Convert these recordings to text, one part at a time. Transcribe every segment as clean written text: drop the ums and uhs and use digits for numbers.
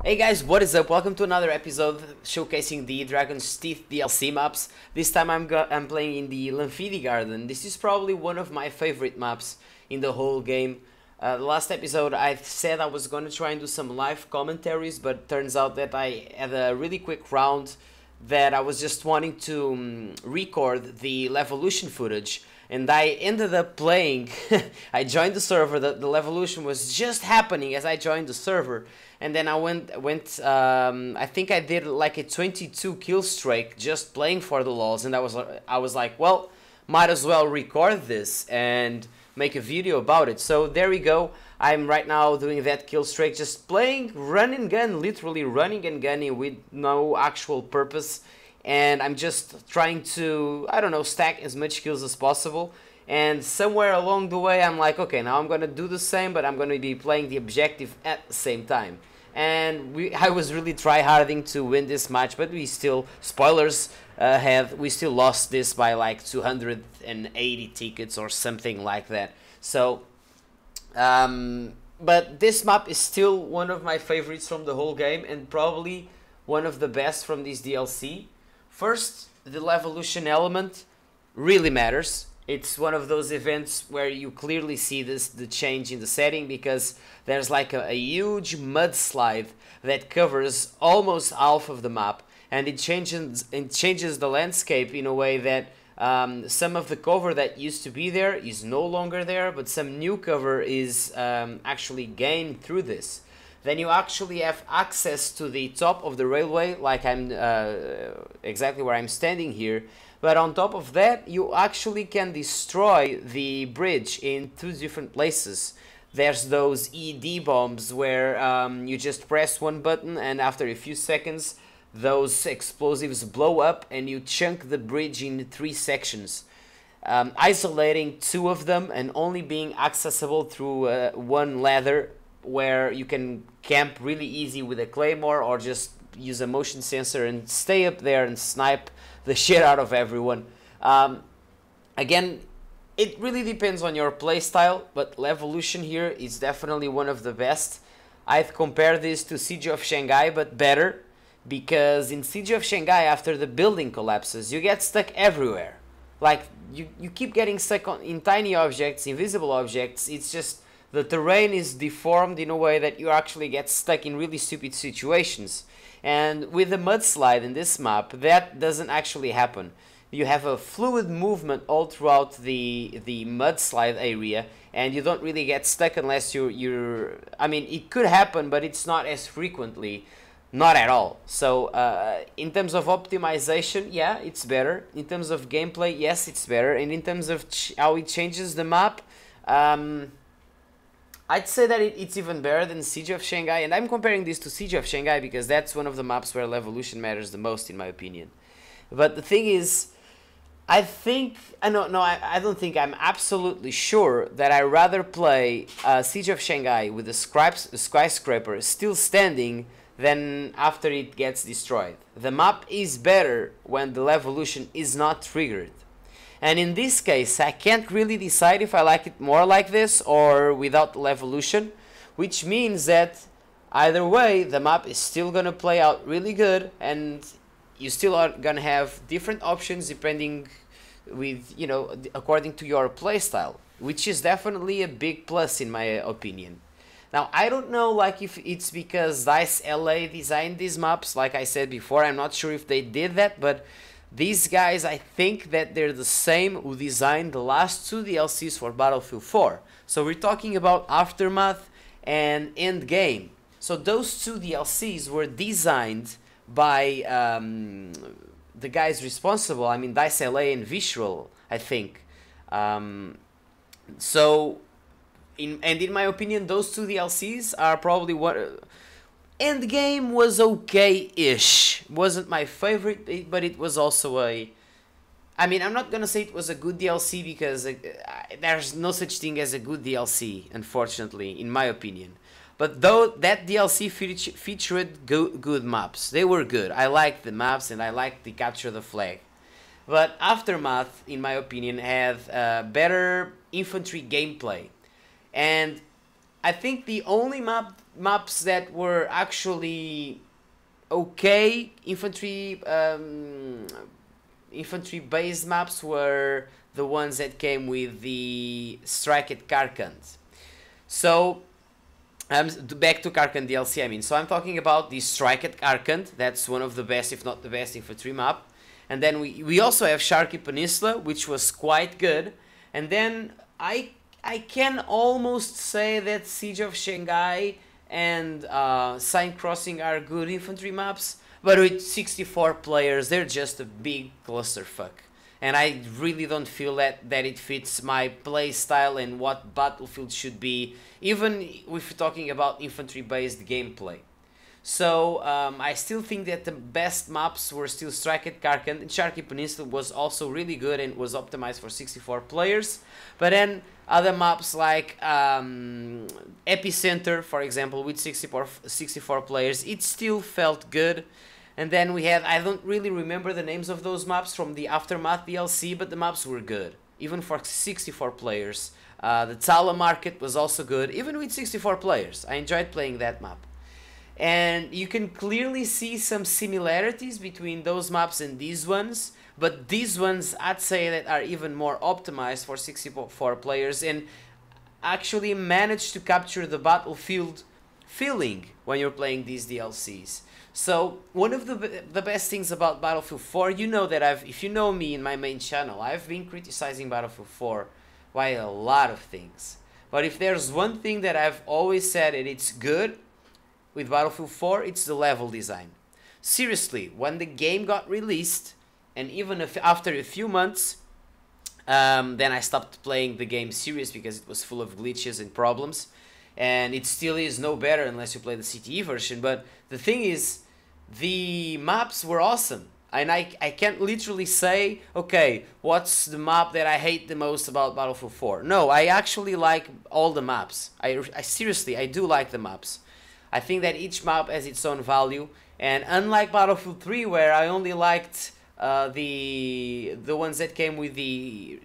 Hey guys, what is up? Welcome to another episode showcasing the Dragon's Teeth DLC maps. This time I'm playing in the Lumpini Garden. This is probably one of my favorite maps in the whole game. The last episode I said I was going to try and do some live commentaries, but turns out that I had a really quick round that I was just wanting to record the Levolution footage, and I ended up playing. I joined the server. The Levolution was just happening as I joined the server, and then I went. I think I did like a 22 kill streak just playing for the lols, and I was like, well, might as well record this and make a video about it. So there we go. I'm right now doing that kill streak, just playing run and gun, literally running and gunning with no actual purpose. And I'm just trying to, I don't know, stack as much kills as possible. And somewhere along the way I'm like, okay, now I'm gonna do the same, but I'm gonna be playing the objective at the same time. And I was really tryharding to win this match, but we still, spoilers, we still lost this by like 280 tickets or something like that. So but this map is still one of my favorites from the whole game, and probably one of the best from this DLC. First, the Levolution element really matters. It's one of those events where you clearly see the change in the setting, because there's like a huge mudslide that covers almost half of the map, and it changes the landscape in a way that some of the cover that used to be there is no longer there, but some new cover is actually gained through this. Then you actually have access to the top of the railway, like I'm exactly where I'm standing here. But on top of that, you actually can destroy the bridge in two different places. There's those ED bombs where you just press one button, and after a few seconds those explosives blow up and you chunk the bridge in 3 sections, isolating 2 of them and only being accessible through one ladder, where you can camp really easy with a claymore or just use a motion sensor and stay up there and snipe the shit out of everyone. Again, it really depends on your playstyle, but Levolution here is definitely one of the best. I'd compare this to Siege of Shanghai, but better, because in Siege of Shanghai, after the building collapses, you get stuck everywhere. Like, you keep getting stuck in tiny objects, invisible objects. It's just the terrain is deformed in a way that you actually get stuck in really stupid situations. And with the mudslide in this map, that doesn't actually happen. You have a fluid movement all throughout the mudslide area, and you don't really get stuck unless you're I mean, it could happen, but it's not as frequently. Not at all. So in terms of optimization, yeah, it's better. In terms of gameplay, yes, it's better. And in terms of how it changes the map, I'd say that it's even better than Siege of Shanghai. And I'm comparing this to Siege of Shanghai because that's one of the maps where Levolution matters the most, in my opinion. But the thing is, I don't think, I'm absolutely sure that I'd rather play Siege of Shanghai with the skyscraper still standing than after it gets destroyed. The map is better when the Levolution is not triggered. And in this case, I can't really decide if I like it more like this or without the Levolution, which means that either way, the map is still gonna play out really good, and you still are gonna have different options depending with, you know, according to your playstyle, which is definitely a big plus in my opinion. Now, I don't know, like, if it's because DICE LA designed these maps. Like I said before, I'm not sure if they did that, but these guys, I think that they're the same who designed the last 2 DLCs for Battlefield 4. So we're talking about Aftermath and Endgame. So those 2 DLCs were designed by the guys responsible. I mean, DICE LA and Visual, I think. In my opinion, those 2 DLCs are probably what... Endgame was okay-ish. Wasn't my favorite, but it was also a... I mean, I'm not gonna say it was a good DLC, because there's no such thing as a good DLC, unfortunately, in my opinion. But though that DLC featured good maps. They were good. I liked the maps, and I liked the Capture the Flag. But Aftermath, in my opinion, had better infantry gameplay. And I think the only maps that were actually okay infantry based maps were the ones that came with the strike at Karkand. So back to Karkand DLC, I mean. So I'm talking about the strike at Karkand. That's one of the best, if not the best, infantry map. And then we also have Sharky Peninsula, which was quite good. And then I can almost say that Siege of Shanghai and Sign Crossing are good infantry maps, but with 64 players, they're just a big clusterfuck. And I really don't feel that it fits my play style and what Battlefield should be, even if we're talking about infantry-based gameplay. So I still think that the best maps were still Strike at Karkand, and Sharky Peninsula was also really good and was optimized for 64 players. But then other maps like Epicenter, for example, with 64 players, it still felt good. And then we had, I don't really remember the names of those maps from the Aftermath DLC, but the maps were good, even for 64 players. The Tala Market was also good, even with 64 players. I enjoyed playing that map. And you can clearly see some similarities between those maps and these ones, but these ones I'd say that are even more optimized for 64 players and actually manage to capture the Battlefield feeling when you're playing these DLCs. So one of the best things about Battlefield 4, you know that if you know me in my main channel, I've been criticizing Battlefield 4 by a lot of things. But if there's one thing that I've always said and it's good with Battlefield 4, it's the level design. Seriously, when the game got released, and even after a few months, then I stopped playing the game serious because it was full of glitches and problems. And it still is no better unless you play the CTE version. But the thing is, the maps were awesome. And I can't literally say, okay, what's the map that I hate the most about Battlefield 4? No, I actually like all the maps. I seriously, I do like the maps. I think that each map has its own value. And unlike Battlefield 3, where I only liked the ones that came with the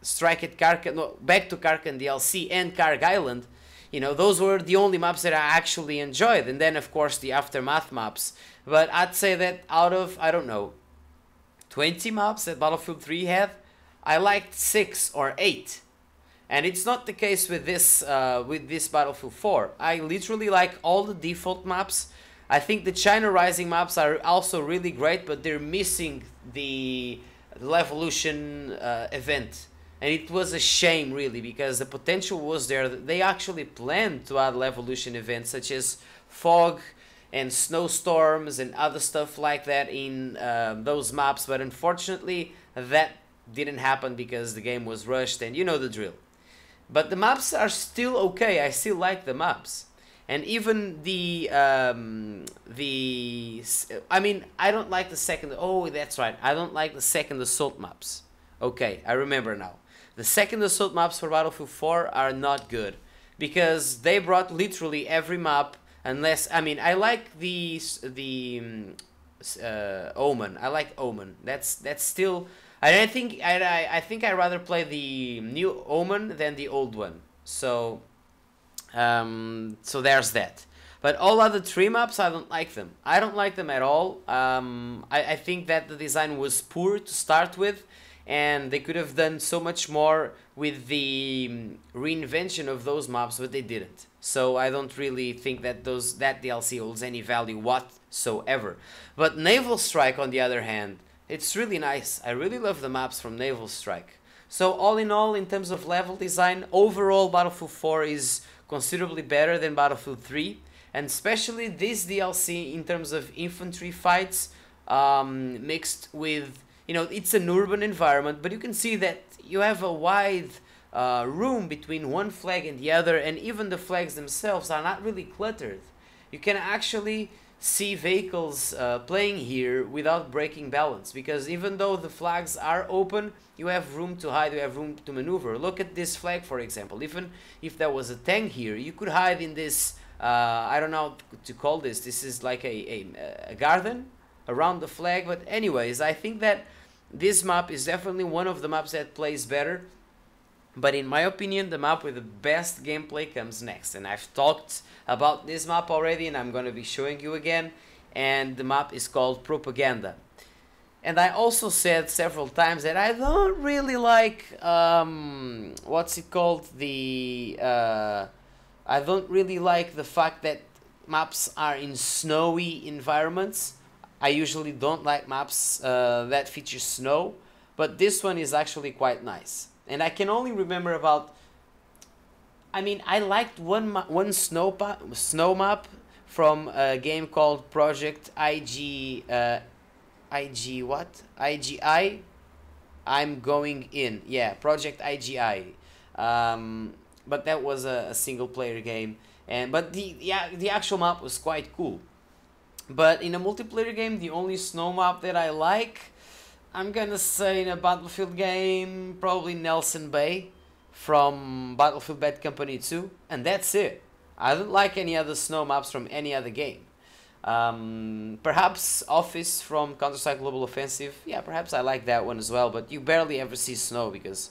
Strike at Karkand, no, Back to Karkand DLC and Karg Island, you know, those were the only maps that I actually enjoyed. And then, of course, the Aftermath maps. But I'd say that out of, I don't know, 20 maps that Battlefield 3 had, I liked 6 or 8. And it's not the case with this Battlefield 4. I literally like all the default maps. I think the China Rising maps are also really great, but they're missing the Revolution event. And it was a shame, really, because the potential was there. They actually planned to add Revolution events such as fog and snowstorms and other stuff like that in those maps. But unfortunately, that didn't happen because the game was rushed, and you know the drill. But the maps are still okay. I still like the maps. And even I mean, I don't like the second, oh, that's right. I don't like the second assault maps. Okay, I remember now. The second assault maps for Battlefield 4 are not good because they brought literally every map unless, I mean, I like the Omen. I like Omen. That's still, I think I'd rather play the new Omen than the old one. So so there's that. But all other 3 maps, I don't like them. I don't like them at all. I think that the design was poor to start with, and they could have done so much more with the reinvention of those maps, but they didn't. So I don't really think that that DLC holds any value whatsoever. But Naval Strike, on the other hand, it's really nice. I really love the maps from Naval Strike. So all in all, in terms of level design, overall Battlefield 4 is considerably better than Battlefield 3. And especially this DLC in terms of infantry fights, mixed with, you know, it's an urban environment, but you can see that you have a wide room between one flag and the other, and even the flags themselves are not really cluttered. You can actually see vehicles playing here without breaking balance, because even though the flags are open, you have room to hide, you have room to maneuver. Look at this flag, for example. Even if there was a tank here, you could hide in this, I don't know what to call this. This is like a garden around the flag. But anyways, I think that this map is definitely one of the maps that plays better. But in my opinion, the map with the best gameplay comes next. And I've talked about this map already, and I'm going to be showing you again. And the map is called Propaganda. And I also said several times that I don't really like, what's it called? I don't really like the fact that maps are in snowy environments. I usually don't like maps that feature snow, but this one is actually quite nice. And I can only remember about, I mean, I liked one snow map from a game called Project IGI. I'm going in. Yeah, Project IGI. But that was a single player game, but the actual map was quite cool. But in a multiplayer game, the only snow map that I like, I'm gonna say in a Battlefield game, probably Nelson Bay from Battlefield Bad Company 2, and that's it. I don't like any other snow maps from any other game. Perhaps Office from Counter-Strike Global Offensive, yeah, perhaps I like that one as well, but you barely ever see snow because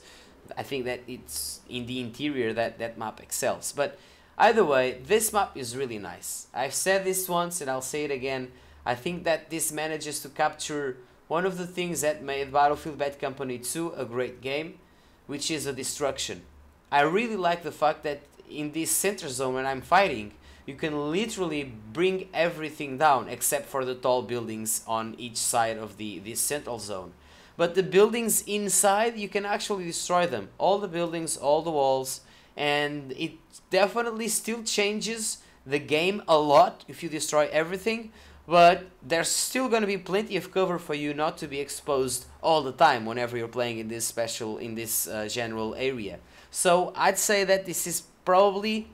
I think that it's in the interior that map excels. But either way, this map is really nice. I've said this once and I'll say it again. I think that this manages to capture one of the things that made Battlefield Bad Company 2 a great game, which is a destruction. I really like the fact that in this center zone when I'm fighting, you can literally bring everything down except for the tall buildings on each side of this central zone. But the buildings inside, you can actually destroy them. All the buildings, all the walls, and it definitely still changes the game a lot if you destroy everything, but there's still going to be plenty of cover for you not to be exposed all the time whenever you're playing in this general area. So I'd say that this is probably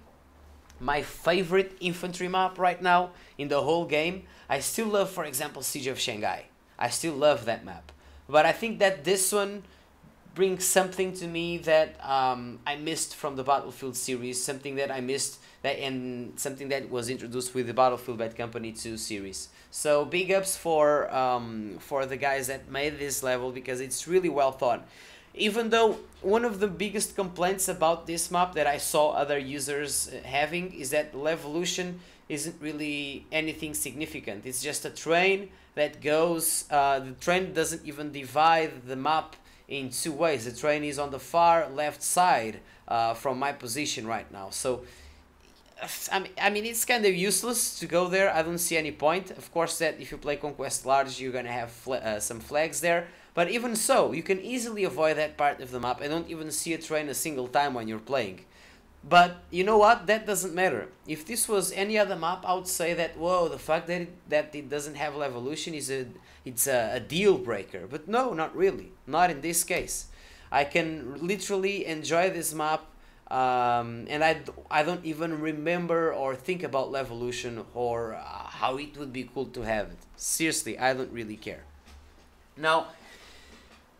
my favorite infantry map right now in the whole game. I still love, for example, Siege of Shanghai. I still love that map. But I think that this one brings something to me that I missed from the Battlefield series, something that I missed, and something that was introduced with the Battlefield Bad Company 2 series. So big ups for the guys that made this level, because it's really well thought. Even though one of the biggest complaints about this map that I saw other users having is that Levolution isn't really anything significant. It's just a train that goes, the train doesn't even divide the map in two ways. The train is on the far left side from my position right now. So, I mean, it's kind of useless to go there. I don't see any point. Of course, that if you play Conquest Large, you're gonna have some flags there. But even so, you can easily avoid that part of the map. I don't even see a train a single time when you're playing. But you know what? That doesn't matter. If this was any other map, I would say that, whoa, the fact that it doesn't have Levolution is a deal breaker. But no, not really. Not in this case. I can literally enjoy this map, and I don't even remember or think about Levolution or how it would be cool to have it. Seriously, I don't really care. Now,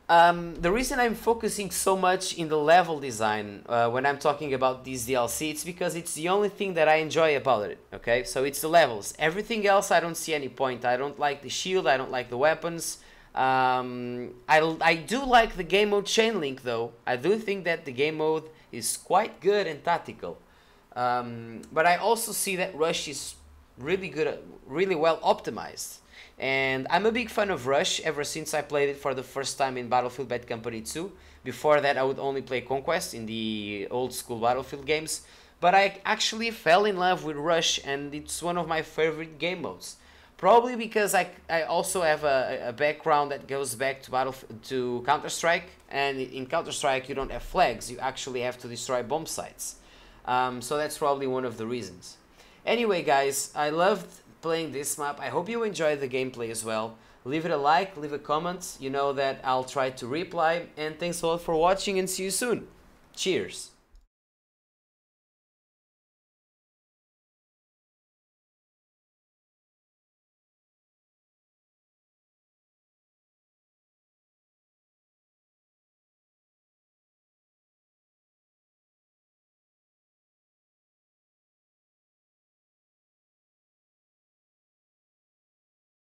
the reason I'm focusing so much in the level design when I'm talking about this DLC, it's because it's the only thing that I enjoy about it, okay? So it's the levels. Everything else I don't see any point. I don't like the shield, I don't like the weapons. I do like the game mode chain link though. I do think that the game mode is quite good and tactical. But I also see that Rush is really good, really well optimized. And I'm a big fan of Rush ever since I played it for the first time in Battlefield Bad Company 2. Before that I would only play Conquest in the old school Battlefield games. But I actually fell in love with Rush, and it's one of my favorite game modes. Probably because I also have a background that goes back to Counter-Strike. And in Counter-Strike you don't have flags, you actually have to destroy bomb sites. So that's probably one of the reasons. Anyway guys, I loved playing this map. I hope you enjoyed the gameplay as well. Leave it a like, leave a comment. You know that I'll try to reply. And thanks a lot for watching, and see you soon. Cheers.